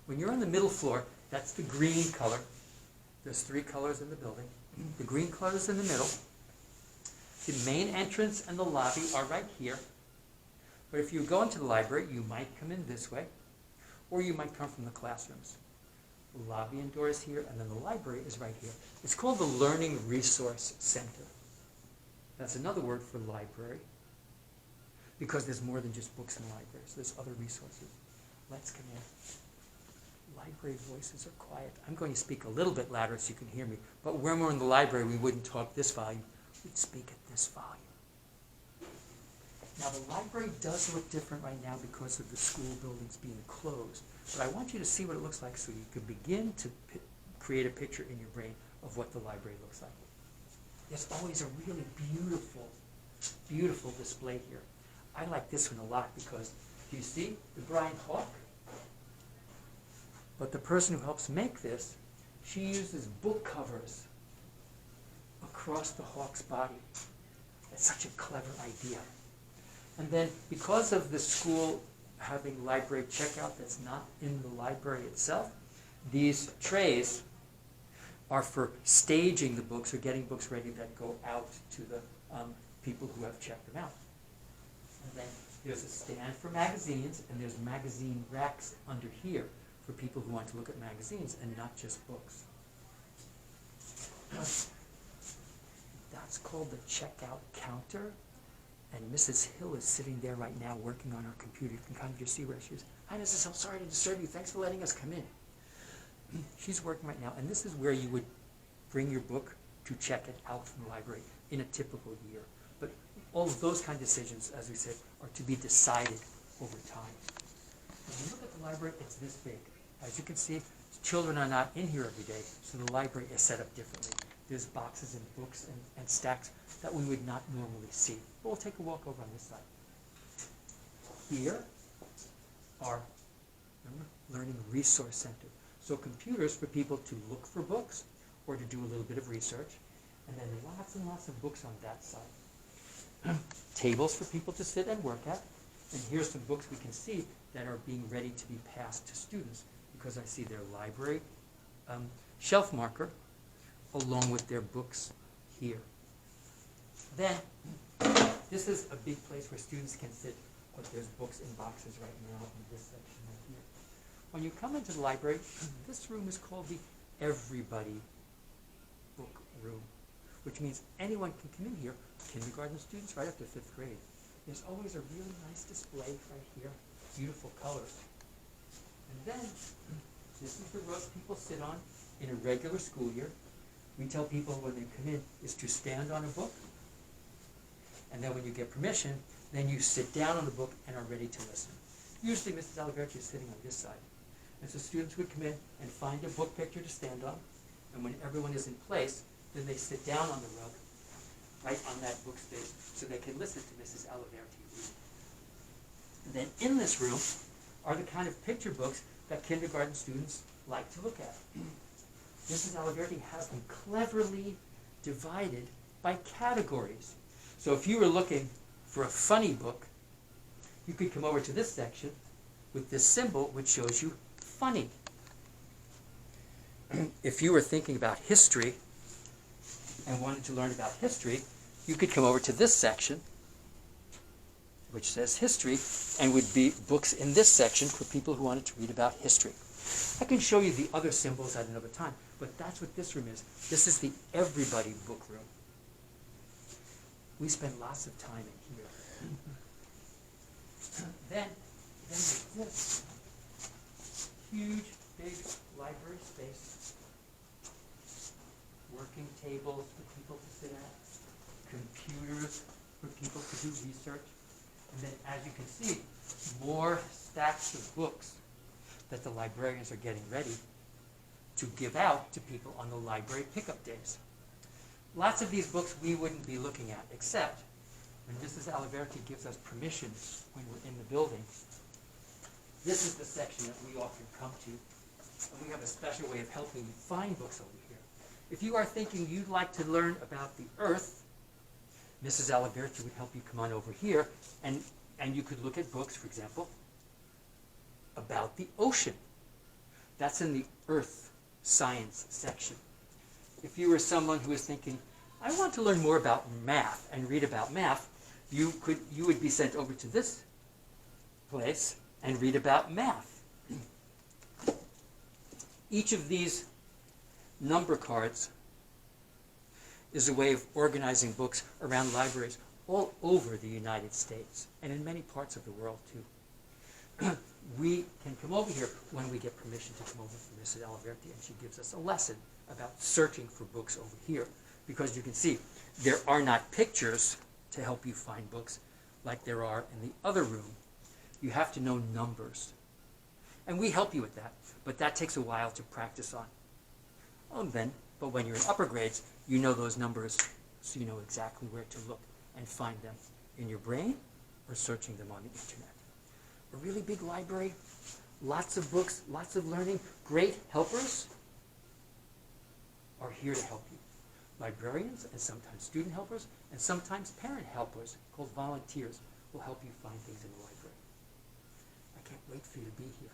When you're on the middle floor, that's the green color. There's 3 colors in the building. The green color is in the middle. The main entrance and the lobby are right here. But if you go into the library, you might come in this way, or you might come from the classrooms. The lobby and door is here, and then the library is right here. It's called the Learning Resource Center. That's another word for library, because there's more than just books in libraries. There's other resources. Let's come in. Library voices are quiet. I'm going to speak a little bit louder so you can hear me. But when we're in the library, we wouldn't talk this volume. We'd speak at this volume. Now, the library does look different right now because of the school buildings being closed. But I want you to see what it looks like so you can begin to create a picture in your brain of what the library looks like. There's always a really beautiful, beautiful display here. I like this one a lot because, do you see the Bryant hawk? But the person who helps make this, she uses book covers across the hawk's body. It's such a clever idea. And then, because of the school having library checkout that's not in the library itself, these trays are for staging the books or getting books ready that go out to the people who have checked them out. And then there's a stand for magazines, and there's magazine racks under here for people who want to look at magazines and not just books. That's called the checkout counter. And Mrs. Hill is sitting there right now working on her computer. You can kind of just see where she is. Hi, Mrs. Hill, sorry to disturb you. Thanks for letting us come in. She's working right now. And this is where you would bring your book to check it out from the library in a typical year. But all of those kind of decisions, as we said, are to be decided over time. When you look at the library, it's this big. As you can see, children are not in here every day, so the library is set up differently. There's boxes and books and stacks that we would not normally see. But we'll take a walk over on this side. Here are, remember, Learning Resource Center. So computers for people to look for books or to do a little bit of research. And then lots and lots of books on that side. Tables for people to sit and work at. And here's some books we can see that are being ready to be passed to students, because I see their library shelf marker along with their books here. Then, this is a big place where students can sit, but there's books in boxes right now in this section right here. When you come into the library, this room is called the Everybody Book Room, which means anyone can come in here, kindergarten students right up to 5th grade. There's always a really nice display right here, beautiful colors. And then, this is the rows people sit on in a regular school year. We tell people when they come in is to stand on a book, and then when you get permission, then you sit down on the book and are ready to listen. Usually Mrs. Aliberti is sitting on this side. And so students would come in and find a book picture to stand on, and when everyone is in place, then they sit down on the rug, right on that book space, so they can listen to Mrs. Aliberti read. And then in this room are the kind of picture books that kindergarten students like to look at. Mrs. Aliberti has them cleverly divided by categories. So if you were looking for a funny book, you could come over to this section with this symbol which shows you funny. If you were thinking about history and wanted to learn about history, you could come over to this section which says history, and would be books in this section for people who wanted to read about history. I can show you the other symbols at another time, but that's what this room is. This is the Everybody Book Room. We spend lots of time in here. Then there's this huge, big library space. Working tables for people to sit at. Computers for people to do research. And then, as you can see, more stacks of books that the librarians are getting ready to give out to people on the library pickup days. Lots of these books we wouldn't be looking at, except when Mrs. Aliberti gives us permission when we're in the building. This is the section that we often come to, and we have a special way of helping you find books over here. If you are thinking you'd like to learn about the Earth, Mrs. Aliberti would help you come on over here, and you could look at books, for example, about the ocean. That's in the earth science section. If you were someone who was thinking, I want to learn more about math and read about math, you would be sent over to this place and read about math. Each of these number cards is a way of organizing books around libraries all over the United States and in many parts of the world too. We can come over here when we get permission to come over from Mrs. Alberti, and she gives us a lesson about searching for books over here. Because you can see, there are not pictures to help you find books like there are in the other room. You have to know numbers. And we help you with that, but that takes a while to practice on. But when you're in upper grades, you know those numbers, so you know exactly where to look and find them in your brain or searching them on the internet. A really big library, lots of books, lots of learning, great helpers are here to help you. Librarians and sometimes student helpers and sometimes parent helpers called volunteers will help you find things in the library. I can't wait for you to be here.